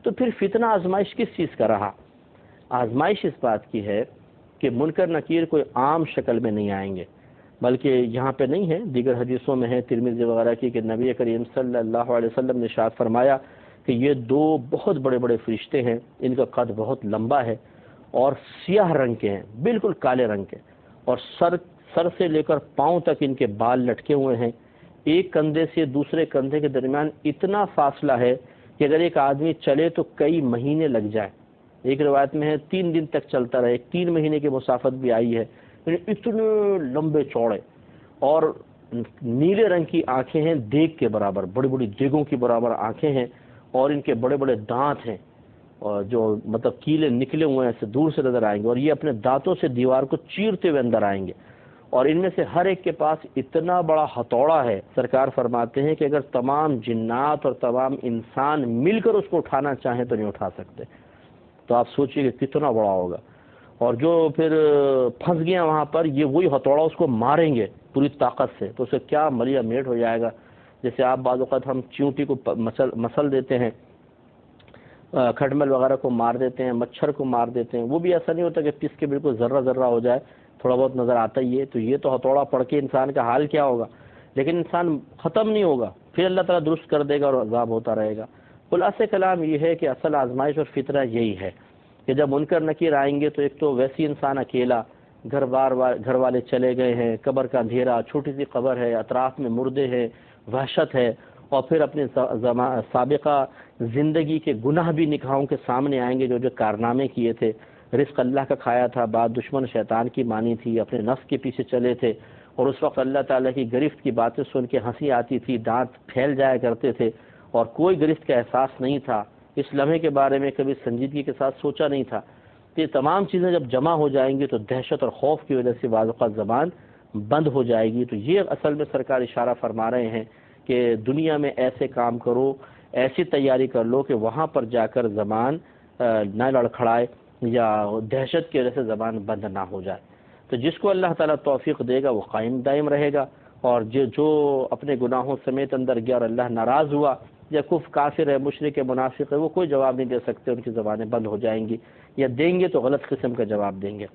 تو پھر فتنہ آزمائش کس چیز کا رہا؟ آزمائش اس بات کی ہے کہ منکر نکیر کوئی عام شکل میں نہیں آئیں گے، بلکہ یہاں پہ نہیں ہے، دیگر حدیثوں میں ہے ترمذی وغیرہ کی کہ نبی کریم صلی اللہ علیہ وسلم نے ارشاد فرمایا کہ یہ دو بہت بڑے بڑے فرشتے ہیں، ان کا قد بہت لمبا ہے اور سیاہ رنگ کے ہیں، بالکل کالے رنگ کے، اور سر سے لے کر پاؤں تک ان کے بال لٹکے ہوئے ہیں، ایک کندھے سے دوسرے کندھے کے درمیان اتنا فاصلہ ہے کہ اگر ایک آدمی چلے تو کئی مہینے لگ جائے، ایک روایت میں ہے 3 دن تک چلتا رہے، 3 مہینے کی مسافت بھی آئی ہے، اتنے لمبے چوڑے، اور نیلے رنگ کی آنکھیں ہیں دیگ کے برابر، بڑی بڑی دیگوں کی برابر آنکھیں ہیں، اور ان کے بڑے بڑے دانت ہیں، اور جو مطلب کیلے نکلے ہوئے ہیں ایسے دور سے نظر آئیں گے، اور یہ اپنے دانتوں سے دیوار کو چیرتے ہوئے اندر آئیں گے، اور ان میں سے ہر ایک کے پاس اتنا بڑا ہتھوڑا ہے، سرکار فرماتے ہیں کہ اگر تمام جنات اور تمام انسان مل کر اس کو اٹھانا چاہیں تو نہیں اٹھا سکتے۔ تو آپ سوچئے کہ کتنا بڑا ہوگا، اور جو پھر پھنس گیا وہاں پر، یہ وہی ہتھوڑا اس کو ماریں گے پوری طاقت سے، تو اسے کیا ملیا میٹ ہو جائے گا۔ جیسے آپ بعض اوقات ہم چیونٹی کو مسل دیتے ہیں، کھٹمل وغیرہ کو مار دیتے ہیں، مچھر کو مار دیتے ہیں، وہ بھی ایسا نہیں ہوتا کہ پس کے بالکل ذرہ ذرہ ہو جائے، تھوڑا بہت نظر آتا ہی ہے۔ تو یہ تو ہتھوڑا پڑ کے انسان کا حال کیا ہوگا، لیکن انسان ختم نہیں ہوگا، پھر اللہ تعالیٰ درست کر دے گا اور عذاب ہوتا رہے گا۔ خلاصہ کلام یہ ہے کہ اصل آزمائش اور فطرہ یہی ہے کہ جب منکر نکیر آئیں گے تو ایک تو ویسی انسان اکیلا، گھر والے چلے گئے ہیں، قبر کا اندھیرا، چھوٹی سی قبر ہے، اطراف میں مردے ہیں، وحشت ہے، اور پھر اپنے سابقہ زندگی کے گناہ بھی نگاہوں کے سامنے آئیں گے، جو کارنامے کیے تھے، رزق اللہ کا کھایا تھا، بات دشمن شیطان کی مانی تھی، اپنے نفس کے پیچھے چلے تھے، اور اس وقت اللہ تعالیٰ کی گرفت کی باتیں سن کے ہنسی آتی تھی، دانت پھیل جایا کرتے تھے، اور کوئی گرفت کا احساس نہیں تھا، اس لمحے کے بارے میں کبھی سنجیدگی کے ساتھ سوچا نہیں تھا۔ یہ تمام چیزیں جب جمع ہو جائیں گی تو دہشت اور خوف کی وجہ سے بعض اوقات زبان بند ہو جائے گی۔ تو یہ اصل میں سرکار اشارہ فرما رہے ہیں کہ دنیا میں ایسے کام کرو، ایسی تیاری کر لو کہ وہاں پر جا کر زبان نہ لڑکھڑائے یا دہشت کی وجہ سے زبان بند نہ ہو جائے۔ تو جس کو اللہ تعالیٰ توفیق دے گا وہ قائم دائم رہے گا، اور جو اپنے گناہوں سمیت اندر گیا اور اللہ ناراض ہوا، یا کافر ہے، مشرک ہے، منافق ہے، وہ کوئی جواب نہیں دے سکتے، ان کی زبانیں بند ہو جائیں گی، یا دیں گے تو غلط قسم کا جواب دیں گے۔